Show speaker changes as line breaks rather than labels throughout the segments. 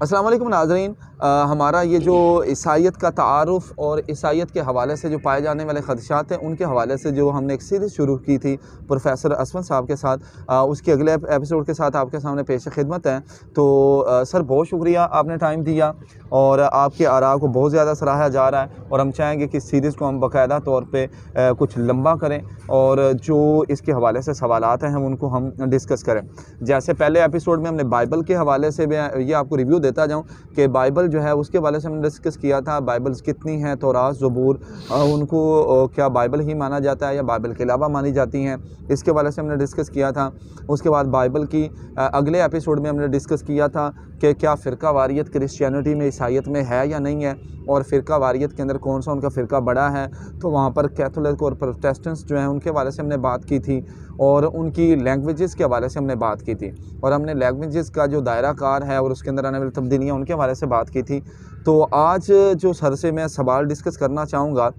अस्सलाम वालेकुम नाज़रीन। हमारा ये जो ईसाईयत का तारुफ़ और ईसाईयत के हवाले से जो पाए जाने वाले ख़दशात हैं उनके हवाले से जो हमने एक सीरीज़ शुरू की थी प्रोफेसर असफ़न साहब के साथ, उसके अगले एपिसोड के साथ आपके सामने पेश खिदमत है। तो सर बहुत शुक्रिया आपने टाइम दिया और आपके आरा को बहुत ज़्यादा सराहा जा रहा है और हम चाहेंगे कि इस सीरीज़ को हम बाकायदा तौर पर कुछ लंबा करें और जो इसके हवाले से सवालात हैं हम उनको हम डिस्कस करें। जैसे पहले एपिसोड में हमने बाइबल के हवाले से भी ये आपको रिव्यू देता जाऊँ कि बाइबल जो है उसके वाले से हमने डिस्कस किया था। बाइबल्स कितनी हैं, तौरात, ज़बूर, उनको क्या बाइबल ही माना जाता है या बाइबल के अलावा मानी जाती हैं, इसके वाले से हमने डिस्कस किया था। उसके बाद बाइबल की अगले एपिसोड में हमने डिस्कस किया था कि क्या फ़िरका वारियत क्रिश्चियनिटी में, ईसाईयत में है या नहीं है, और फ़िरका वारियत के अंदर कौन सा उनका फ़िरका बड़ा है। तो वहाँ पर कैथोलिक और प्रोटेस्टेंट्स जो हैं उनके हवाले से हमने बात की थी और उनकी लैंग्वेजेस के हवाले से हमने बात की थी और हमने लैंग्वेजेस का जो दायरा कार है और उसके अंदर आने वाली तब्दीलियाँ उनके हवाले से बात की थी। तो आज जो सर से मैं सवाल डिस्कस करना चाहूँगा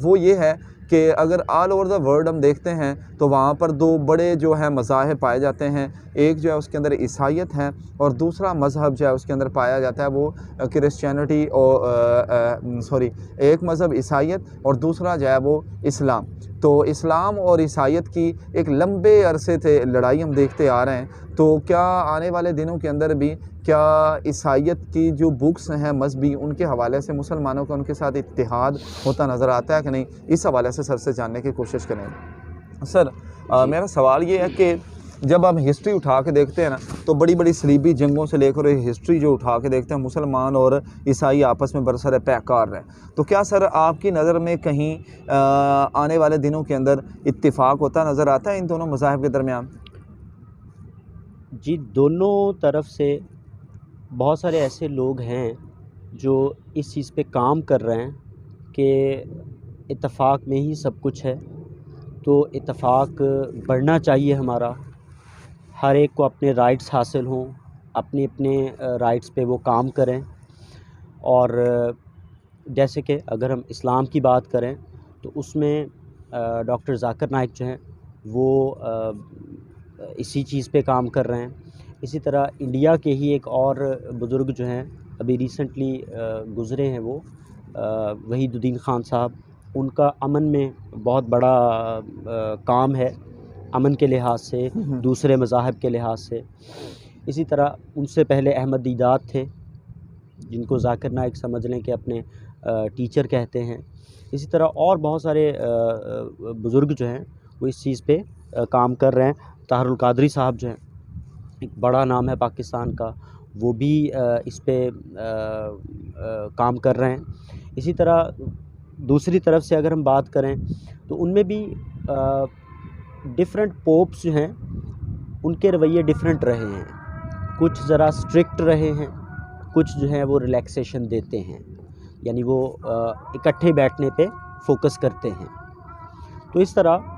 वो ये है कि अगर ऑल ओवर द वर्ल्ड हम देखते हैं तो वहाँ पर दो बड़े जो है मज़ाहिब पाए जाते हैं। एक जो है उसके अंदर ईसाईयत है और दूसरा मज़हब जो है उसके अंदर पाया जाता है वो क्रिश्चियनिटी और एक मज़हब ईसाईयत और दूसरा जो है वो इस्लाम। तो इस्लाम और ईसाईयत की एक लंबे अरसे से लड़ाई हम देखते आ रहे हैं। तो क्या आने वाले दिनों के अंदर भी क्या ईसाईयत की जो बुक्स हैं मज़हबी उनके हवाले से मुसलमानों का उनके साथ इत्तेहाद होता नज़र आता है कि नहीं, इस हवाले से सर से जानने की कोशिश करें। सर मेरा सवाल ये है कि जब हम हिस्ट्री उठा के देखते हैं ना तो बड़ी बड़ी सलीबी जंगों से लेकर हिस्ट्री जो उठा के देखते हैं मुसलमान और ईसाई आपस में बरसर पैकार रहे। तो क्या सर आपकी नज़र में कहीं आने वाले दिनों के अंदर इत्तिफाक होता नज़र आता है इन दोनों मज़ाहिब के दरमियान?
जी, दोनों तरफ से बहुत सारे ऐसे लोग हैं जो इस चीज़ पे काम कर रहे हैं कि इत्तेफाक में ही सब कुछ है। तो इत्तेफाक बढ़ना चाहिए हमारा, हर एक को अपने राइट्स हासिल हों, अपने अपने राइट्स पे वो काम करें। और जैसे कि अगर हम इस्लाम की बात करें तो उसमें डॉक्टर ज़ाकिर नाइक जो हैं वो इसी चीज़ पे काम कर रहे हैं। इसी तरह इंडिया के ही एक और बुज़ुर्ग जो हैं अभी रिसेंटली गुज़रे हैं वो वहीदुद्दीन ख़ान साहब, उनका अमन में बहुत बड़ा काम है, अमन के लिहाज से, दूसरे मज़ाहिब के लिहाज से। इसी तरह उनसे पहले अहमद दीदात थे जिनको ज़ाकिर नाइक समझ लें कि अपने टीचर कहते हैं। इसी तरह और बहुत सारे बुज़ुर्ग जो हैं वो इस चीज़ पे काम कर रहे हैं। ताहरुल कादरी साहब जो हैं, एक बड़ा नाम है पाकिस्तान का, वो भी इस पे काम कर रहे हैं। इसी तरह दूसरी तरफ से अगर हम बात करें तो उनमें भी डिफरेंट पोप्स जो हैं उनके रवैये डिफरेंट रहे हैं। कुछ ज़रा स्ट्रिक्ट रहे हैं, कुछ जो है वो रिलैक्सेशन देते हैं, यानी वो इकट्ठे बैठने पे फोकस करते हैं। तो इस तरह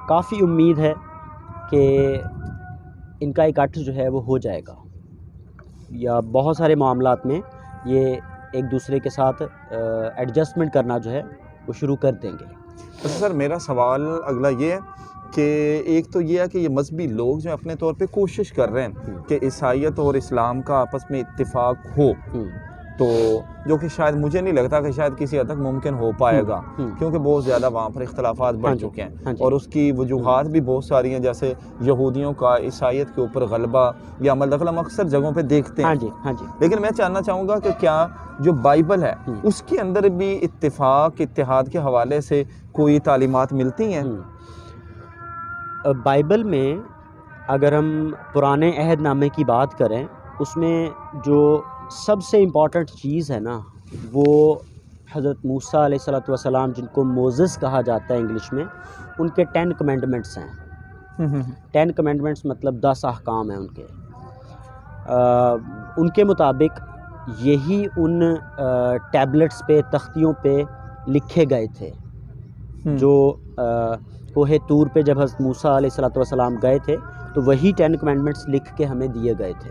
काफ़ी उम्मीद है कि इनका इकट्ठ जो है वो हो जाएगा या बहुत सारे मामलात में ये एक दूसरे के साथ एडजस्टमेंट करना जो है वो शुरू कर देंगे।
अच्छा सर, मेरा सवाल अगला ये है कि एक तो ये है कि ये मजहबी लोग जो अपने तौर पे कोशिश कर रहे हैं कि ईसाईयत और इस्लाम का आपस में इत्तिफाक हो, तो जो कि शायद मुझे नहीं लगता कि शायद किसी हद तक मुमकिन हो पाएगा क्योंकि बहुत ज़्यादा वहाँ पर इख्तलाफात बढ़ चुके हैं और उसकी वजूहात भी बहुत सारी हैं, जैसे यहूदियों का ईसाईयत के ऊपर गलबा या अमल हम अक्सर जगहों पे देखते हैं। लेकिन मैं जानना चाहूँगा कि क्या जो बाइबल है उसके अंदर भी इत्तिफाक, इत्तिहाद के हवाले से कोई तालीमात मिलती हैं?
बाइबल में अगर हम पुराने अहदनामे की बात करें उसमें जो सबसे इम्पॉर्टेंट चीज़ है ना वो हज़रत मूसा अलैहिस्सलातु वस्सलाम, जिनको मोसेस कहा जाता है इंग्लिश में, उनके 10 कमेंडमेंट्स हैं। 10 कमेंडमेंट्स मतलब 10 अहकाम हैं उनके। उनके मुताबिक यही उन टैबलेट्स पे, तख्तियों पे लिखे गए थे जो कोहे तूर पे जब हज़रत मूसा अलैहिस्सलातु वस्सलाम गए थे तो वही 10 कमेंडमेंट्स लिख के हमें दिए गए थे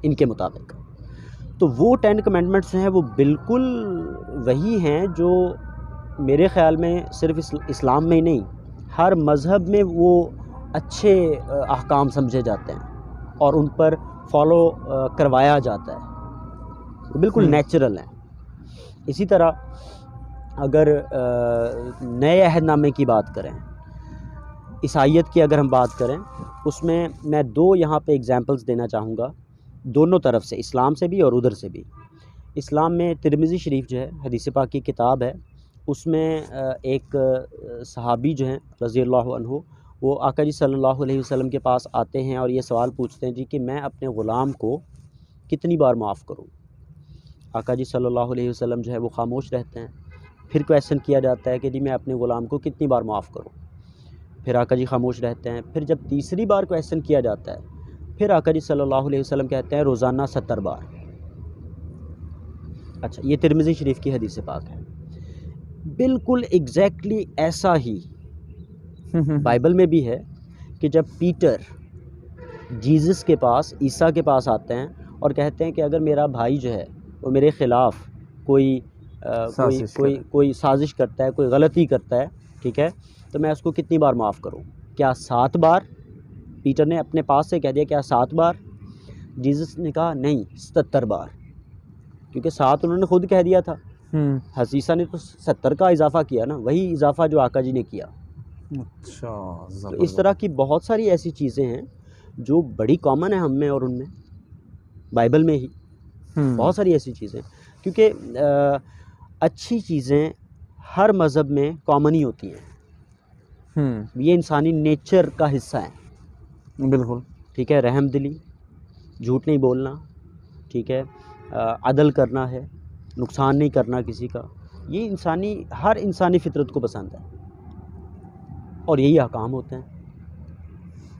इनके मुताबिक। तो वो 10 कमेंडमेंट्स हैं वो बिल्कुल वही हैं जो मेरे ख़्याल में सिर्फ इस्लाम में ही नहीं, हर मज़हब में वो अच्छे अहकाम समझे जाते हैं और उन पर फॉलो करवाया जाता है, बिल्कुल नेचुरल हैं। इसी तरह अगर नए अहदनामे की बात करें, ईसाईयत की अगर हम बात करें, उसमें मैं दो यहाँ पे एग्जांपल्स देना चाहूँगा, दोनों तरफ से, इस्लाम से भी और उधर से भी। इस्लाम में तिरमिज़ी शरीफ जो है, हदीस पाक की किताब है, उसमें एक सहाबी जो हैं रज़ियल्लाहु अन्हु, वो आका जी सल्लल्लाहु अलैहि वसल्लम के पास आते हैं और ये सवाल पूछते हैं जी कि मैं अपने ग़ुलाम को कितनी बार माफ़ करूँ। आका जी सल्लल्लाहु अलैहि वसल्लम जो है वो खामोश रहते हैं। फिर क्वेश्चन किया जाता है कि जी मैं अपने ग़ुलाम को कितनी बार माफ़ करूँ। फिर आका जी खामोश रहते हैं। फिर जब तीसरी बार क्वेश्चन किया जाता है, फिर आका जी सल्लल्लाहु अलैहि वसल्लम कहते हैं रोज़ाना 70 बार। अच्छा, ये तिरमिज़ी शरीफ की हदीस पाक है। बिल्कुल एग्जैक्टली ऐसा ही बाइबल में भी है कि जब पीटर जीसस के पास, ईसा के पास आते हैं और कहते हैं कि अगर मेरा भाई जो है वो मेरे ख़िलाफ़ कोई कोई साजिश करता है, कोई गलती करता है, ठीक है, तो मैं उसको कितनी बार माफ़ करूं? क्या 7 बार? पीटर ने अपने पास से कह दिया, क्या 7 बार? जीसस ने कहा नहीं, 77 बार, क्योंकि 7 उन्होंने खुद कह दिया था। हसीसा ने तो 70 का इजाफ़ा किया ना, वही इजाफ़ा जो आका जी ने किया।
अच्छा,
तो इस तरह की बहुत सारी ऐसी चीज़ें हैं जो बड़ी कॉमन है हम में और उनमें, बाइबल में ही बहुत सारी ऐसी चीज़ें, क्योंकि अच्छी चीज़ें हर मज़हब में कॉमन ही होती हैं। ये इंसानी नेचर का हिस्सा है,
बिल्कुल,
ठीक है। रहम दिली, झूठ नहीं बोलना, ठीक है, अदल करना है, नुकसान नहीं करना किसी का, ये हर इंसानी फितरत को पसंद है और यही अहकाम होते हैं।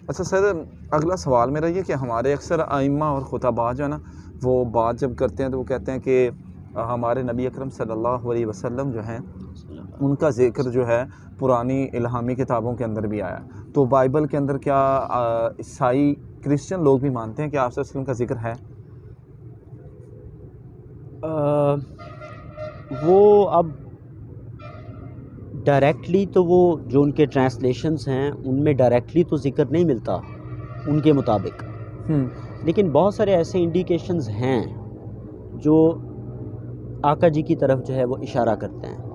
अच्छा सर, अगला सवाल मेरा ये कि हमारे अक्सर आइम्मा और खुताबा जो है ना, वो बात जब करते हैं तो वो कहते हैं कि हमारे नबी अकरम सल्लल्लाहु अलैहि वसल्लम जो हैं, उनका ज़िक्र जो है पुरानी इल्हामी किताबों के अंदर भी आया। तो बाइबल के अंदर क्या ईसाई क्रिश्चियन लोग भी मानते हैं कि आप वसल्लम का ज़िक्र है?
वो अब डायरेक्टली तो वो जो उनके ट्रांसलेशंस हैं उनमें डायरेक्टली तो ज़िक्र नहीं मिलता उनके मुताबिक, लेकिन बहुत सारे ऐसे इंडिकेशंस हैं जो आका जी की तरफ जो है वो इशारा करते हैं।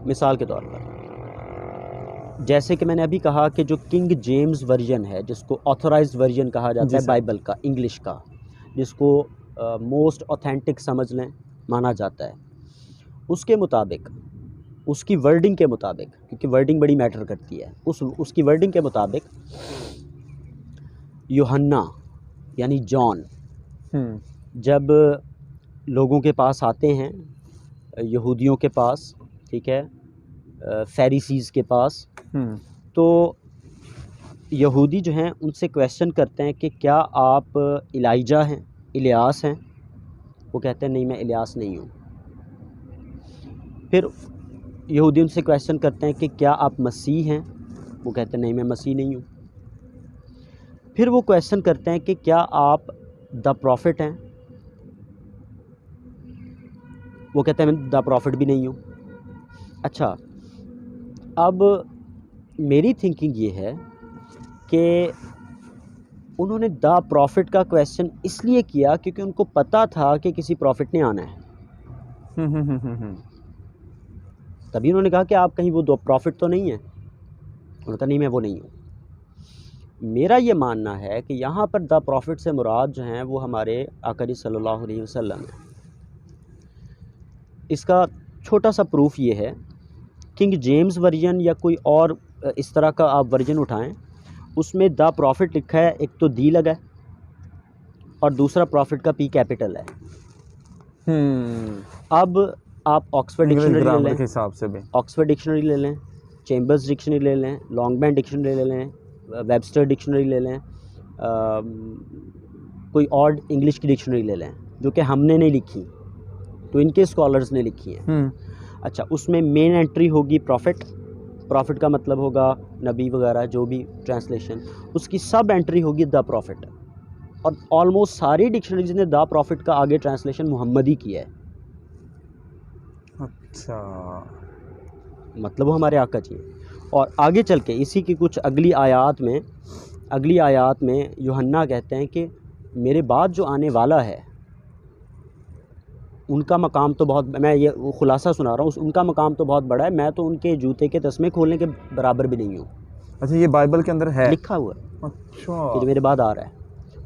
मिसाल के तौर पर, जैसे कि मैंने अभी कहा कि जो किंग जेम्स वर्जन है, जिसको ऑथराइज्ड वर्जन कहा जाता है बाइबल का, इंग्लिश का, जिसको मोस्ट ऑथेंटिक समझ लें, माना जाता है, उसके मुताबिक, उसकी वर्डिंग के मुताबिक, क्योंकि वर्डिंग बड़ी मैटर करती है, उसकी वर्डिंग के मुताबिक यूहन्ना यानी जॉन जब लोगों के पास आते हैं, यहूदियों के पास, ठीक है, फैरिसीज़ के पास, तो यहूदी जो हैं उनसे क्वेश्चन करते हैं कि क्या आप इलाइजा हैं, इलियास हैं? वो कहते हैं नहीं, मैं इलियास नहीं हूँ। फिर यहूदी उनसे क्वेश्चन करते हैं कि क्या आप मसीह हैं? वो कहते हैं नहीं, मैं मसीह नहीं हूँ। फिर वो क्वेश्चन करते हैं कि क्या आप द प्रॉफिट हैं? वो कहते हैं मैं द प्रॉफिट भी नहीं हूँ। अच्छा, अब मेरी थिंकिंग ये है कि उन्होंने द प्रॉफिट का क्वेश्चन इसलिए किया क्योंकि उनको पता था कि किसी प्रॉफिट ने आना है। तभी उन्होंने कहा कि आप कहीं वो दो प्रॉफिट तो नहीं है? उन्होंने कहा नहीं, मैं वो नहीं हूँ। मेरा ये मानना है कि यहाँ पर द प्रॉफिट से मुराद जो हैं वो हमारे आका जी सल्लल्लाहु अलैहि वसल्लम है। इसका छोटा सा प्रूफ ये है, किंग जेम्स वर्जन या कोई और इस तरह का आप वर्जन उठाएं, उसमें द प्रॉफिट लिखा है, एक तो दी लगा है और दूसरा प्रॉफिट का पी कैपिटल है। अब आप ऑक्सफोर्ड डिक्शनरी ले लें,
के हिसाब से भी
ऑक्सफोर्ड डिक्शनरी ले लें, चैम्बर्स डिक्शनरी ले लें, लॉन्गमैन डिक्शनरी ले लें, वेबस्टर डिक्शनरी ले लें, कोई और इंग्लिश की डिक्शनरी ले लें जो कि हमने नहीं लिखी, तो इनके स्कॉलर्स ने लिखी है। अच्छा, उसमें मेन एंट्री होगी प्रॉफिट, प्रॉफिट का मतलब होगा नबी वगैरह जो भी ट्रांसलेशन, उसकी सब एंट्री होगी द प्रॉफिट, और ऑलमोस्ट सारी डिक्शनरीज ने द प्रॉफिट का आगे ट्रांसलेशन मोहम्मद ही किया है।
अच्छा,
मतलब वो हमारे आका जी हैं। और आगे चल के इसी की कुछ अगली आयात में अगली आयत में यूहन्ना कहते हैं कि मेरे बाद जो आने वाला है उनका मकाम तो बहुत, मैं ये खुलासा सुना रहा हूँ, उनका मकाम तो बहुत बड़ा है, मैं तो उनके जूते के तस्मे खोलने के बराबर भी नहीं हूँ।
अच्छा, ये बाइबल के अंदर है
लिखा हुआ है
अच्छा
कि जो मेरे बाद आ रहा है।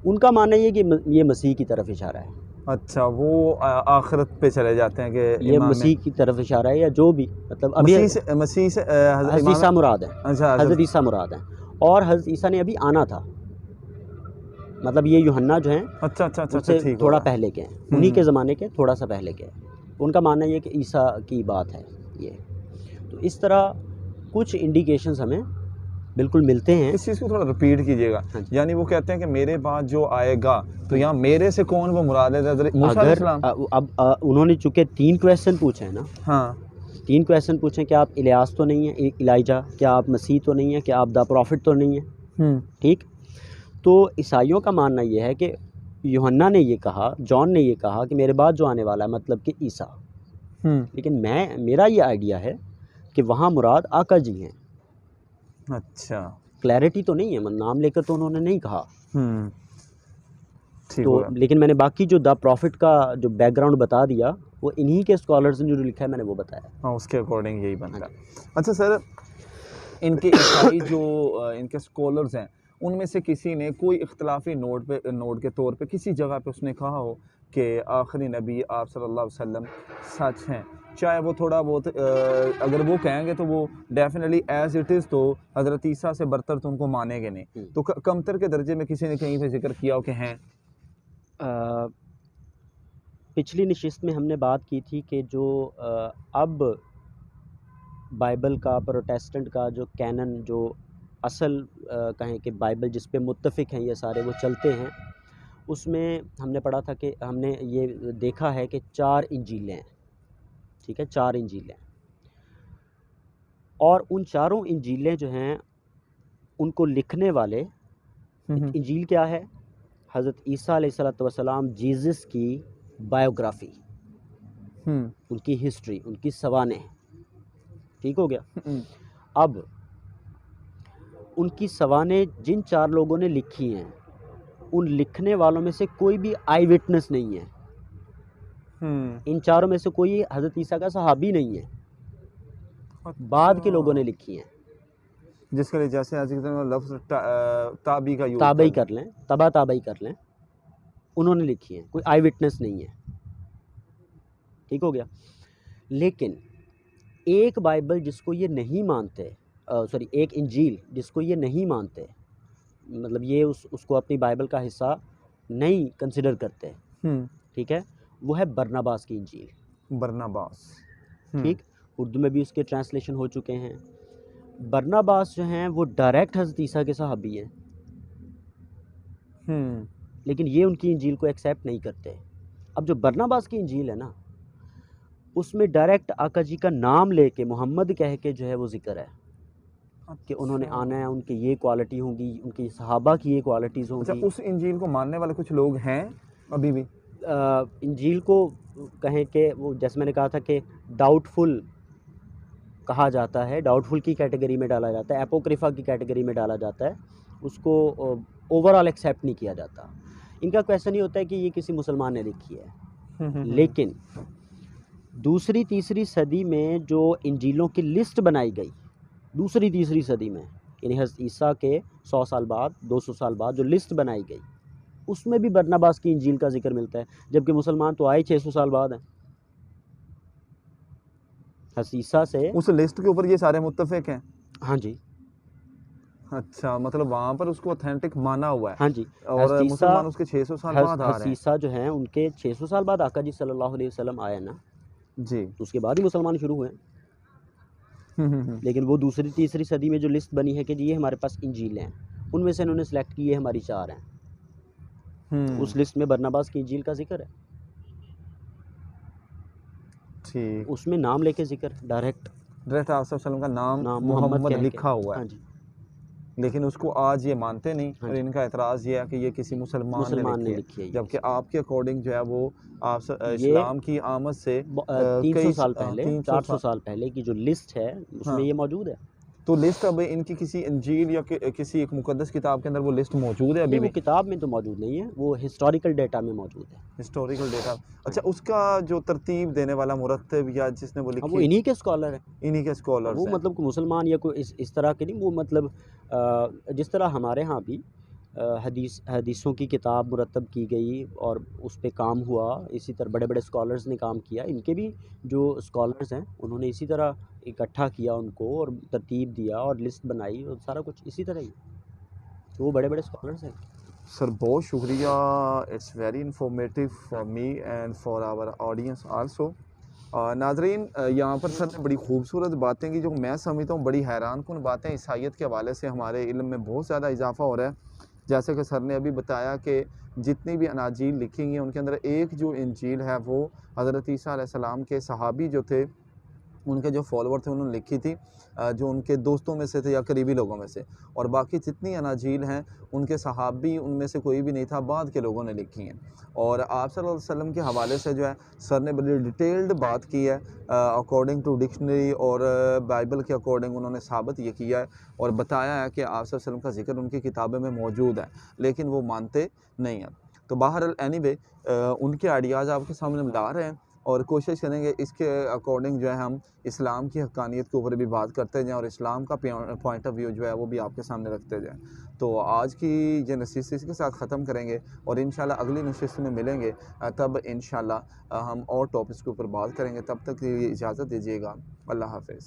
उनका मानना ये कि ये मसीह की तरफ इशारा है,
अच्छा, वो आखिरत पे चले जाते हैं कि
ये
इमाम
मसीह की तरफ इशारा है, या जो भी, मतलब अभी
मसीह से
हज़रत ईसा मुराद है,
अच्छा,
हज़रत ईसा मुराद है, और हज़रत ईसा ने अभी आना था, मतलब ये यूहन्ना जो हैं
अच्छा अच्छा अच्छा,
उनसे
ठीक
थोड़ा
होगा।
पहले के हैं, उन्हीं के ज़माने के थोड़ा सा पहले के हैं। उनका मानना ये कि ईसा की बात है ये। तो इस तरह कुछ इंडिकेशंस हमें बिल्कुल मिलते हैं।
इस चीज़ को थोड़ा रिपीट कीजिएगा।
हाँ जी।
यानी वो कहते हैं कि मेरे बाद जो आएगा, तो यहाँ मेरे से कौन वो मुराद है? हज़रत मूसा
अगर
अलैहिस्सलाम।
अब उन्होंने चूँकि 3 क्वेश्चन पूछे हैं ना,
हाँ
3 क्वेश्चन पूछे हैं, क्या आप इलियास तो नहीं है, इलाइजा, क्या आप मसीह तो नहीं है, क्या आप द प्रॉफिट तो नहीं है, ठीक। तो ईसाइयों का मानना ये है कि यूहन्ना ने ये कहा, जॉन ने ये कहा कि मेरे बाद जो आने वाला है, मतलब कि ईसा। लेकिन मेरा ये आइडिया है कि वहाँ मुराद आका जी हैं।
अच्छा
क्लैरिटी तो नहीं है, नाम लेकर तो उन्होंने नहीं कहा।
ठीक
तो
होगा।
लेकिन मैंने बाकी जो द प्रॉफिट का जो बैकग्राउंड बता दिया, वो इन्हीं के स्कॉलर्स ने जो लिखा है मैंने वो बताया।
हाँ, उसके अकॉर्डिंग यही बनता
हाँ
है। अच्छा सर, इनके ईसाई जो इनके स्कॉलर्स हैं, उनमें से किसी ने कोई इख्तलाफी नोट के तौर पे किसी जगह पे उसने कहा हो कि आखिरी नबी आप सल्लल्लाहु अलैहि वसल्लम सच हैं, चाहे वो थोड़ा बहुत अगर वो कहेंगे तो वो डेफिनेटली एज इट इज़ तो हज़रत ईसा से बरतर तो उनको मानेंगे नहीं, तो कमतर के दर्जे में किसी ने कहीं पे जिक्र किया हो कि हैं?
पिछली नशिस्त में हमने बात की थी कि जो अब बाइबल का, प्रोटेस्टेंट का जो कैनन, जो असल कहें कि बाइबल जिस पे मुत्तफ़िक हैं ये सारे, वो चलते हैं, उसमें हमने पढ़ा था कि हमने ये देखा है कि 4 इंजीलें हैं, ठीक है, 4 इंजीलें, और उन चारों इंजीलें जो हैं उनको लिखने वाले, इंजील क्या है? हज़रत ईसा अलैहिस्सलातु वस्सलाम जीसस की बायोग्राफ़ी, उनकी हिस्ट्री, उनकी सवानें, ठीक हो गया। अब उनकी सवानें जिन 4 लोगों ने लिखी हैं, उन लिखने वालों में से कोई भी आई विटनेस नहीं है। इन चारों में से कोई हज़रत ईसा का सहाबी नहीं है, बाद के लोगों ने लिखी हैं।
जिसके लिए जैसे आज लफ्ज़ ताबी का यूज़
ताबई कर लें, ताबई कर लें, उन्होंने लिखी हैं, कोई आई विटनेस नहीं है, ठीक हो गया। लेकिन एक बाइबल जिसको ये नहीं मानते, सॉरी एक इंजील जिसको ये नहीं मानते, मतलब ये उसको अपनी बाइबल का हिस्सा नहीं कंसिडर करते, ठीक है, वो है बरनबास की इंजील।
बरनबास,
ठीक, उर्दू में भी उसके ट्रांसलेशन हो चुके हैं। बरनबास जो हैं वो डायरेक्ट हज़रत ईसा के सहाबी हैं, लेकिन ये उनकी इंजील को एक्सेप्ट नहीं करते। अब जो बरनबास की इंजील है ना, उसमें डायरेक्ट आका जी का नाम लेके मोहम्मद कह के जो है वो जिक्र है कि उन्होंने आना है, उनकी ये क्वालिटी होंगी, उनकी सहाबा की ये क्वालिटीज़ होंगी।
अच्छा, उस इंजील को मानने वाले कुछ लोग हैं अभी भी?
इंजील को कहें कि वो, जैसे मैंने कहा था कि डाउटफुल कहा जाता है, डाउटफुल की कैटेगरी में डाला जाता है, एपोक्रिफा की कैटेगरी में डाला जाता है, उसको ओवरऑल एक्सेप्ट नहीं किया जाता। इनका क्वेश्चन ये होता है कि ये किसी मुसलमान ने लिखी है। लेकिन दूसरी तीसरी सदी में जो इंजीलों की लिस्ट बनाई गई, दूसरी तीसरी सदी में, यानी हज़रत ईसा के 100 साल बाद, 200 साल बाद जो लिस्ट बनाई गई, उसमें भी बरनबास की इंजील का जिक्र मिलता है, जबकि मुसलमान तो आए 600 साल बाद हैं। हज़रत ईसा से
उस लिस्ट के ऊपर ये सारे मुत्तफिक हैं?
हाँ जी,
अच्छा, मतलब वहाँ पर उसको ऑथेंटिक माना हुआ है।
हाँ जी।
और मुसलमान उसके 600 साल बाद आ रहे
हज़रत
हैं।
ईसा जो हैं उनके 600 साल बाद आका जी सल्लल्लाहु अलैहि वसल्लम आए ना,
जी।
तो उसके बाद ही मुसलमान शुरू हुए। लेकिन वो दूसरी तीसरी सदी में जो लिस्ट बनी है कि जी ये हमारे पास इंजील हैं, उनमें से इन्होंने सेलेक्ट की है हमारी 4 हैं, उस लिस्ट में बरनबास की इंजील का जिक्र है,
ठीक।
उसमें नाम लेके जिक्र डायरेक्ट
आप वसल्लम का नाम
मोहम्मद
मोहम्मद लिखा हुआ है।
हाँ जी,
लेकिन उसको आज ये मानते नहीं,
हाँ
और
जी,
इनका एतराज़ ये है कि ये किसी मुसलमान ने लिखी है, जबकि आपके अकॉर्डिंग जो है वो आप इस्लाम की आमद से
300 साल पहले,
300
400 साल पहले की जो लिस्ट है उसमें
हाँ।
ये मौजूद है।
तो लिस्ट अब इनकी किसी इंजील या किसी एक मुकद्दस किताब के अंदर वो लिस्ट मौजूद है अभी
नहीं, वो
भी?
किताब में तो मौजूद नहीं है, वो हिस्टोरिकल डेटा में मौजूद है।
Historical data. अच्छा, उसका जो तरतीब देने वाला मुरत्तिब या जिसने वो
अब वो
लिखी,
इन्हीं के स्कॉलर हैं।
इन्हीं के स्कॉलर्स
वो
हैं।
मतलब कोई मुसलमान या कोई इस तरह के नहीं, वो मतलब जिस तरह हमारे यहाँ भी हदीसों की किताब मुरतब की गई और उस पे काम हुआ, इसी तरह बड़े बड़े स्कॉलर्स ने काम किया। इनके भी जो स्कॉलर्स हैं उन्होंने इसी तरह इकट्ठा किया उनको और तरतीब दिया और लिस्ट बनाई और सारा कुछ इसी तरह ही। तो वो बड़े बड़े स्कॉलर्स हैं।
सर बहुत शुक्रिया, it's very informative for me and for our audience also. नाजरीन, यहाँ पर सर ने बड़ी खूबसूरत बातें की जो मैं समझता हूँ बड़ी हैरान कुन बातें ईसाइयत के हवाले से हमारे इल्म में बहुत ज़्यादा इजाफा हो रहा है। जैसे कि सर ने अभी बताया कि जितनी भी अनाजील लिखी गई हैं उनके अंदर एक जो इंजील है वो हज़रत ईसा अलैहिस्सलाम के सहाबी जो थे, उनके जो फॉलोअर थे उन्होंने लिखी थी, जो उनके दोस्तों में से थे या करीबी लोगों में से। और बाकी जितनी अनाजील हैं उनके सहाबी उनमें से कोई भी नहीं था, बाद के लोगों ने लिखी हैं। और आप सल्लल्लाहु अलैहि वसल्लम के हवाले से जो है सर ने बड़ी डिटेल्ड बात की है, अकॉर्डिंग टू डिक्शनरी और बाइबल के अकॉर्डिंग उन्होंने साबित ये किया है और बताया है कि आप सल्लल्लाहु अलैहि वसल्लम का ज़िक्र उनकी किताबों में मौजूद है, लेकिन वो मानते नहीं हैं। तो बहरहाल एनीवे, उनके आइडियाज़ आपके सामने हम ला रहे हैं और कोशिश करेंगे इसके अकॉर्डिंग जो है हम इस्लाम की हक़ानियत के ऊपर भी बात करते जाएँ और इस्लाम का पॉइंट ऑफ व्यू जो है वो भी आपके सामने रखते जाएँ। तो आज की ये नशिस्त इसके साथ ख़त्म करेंगे और इंशाल्लाह अगली नशिस्त में मिलेंगे, तब इंशाल्लाह हम और टॉपिक्स के ऊपर बात करेंगे। तब तक के लिए इजाज़त दीजिएगा। अल्लाह हाफ़िज़।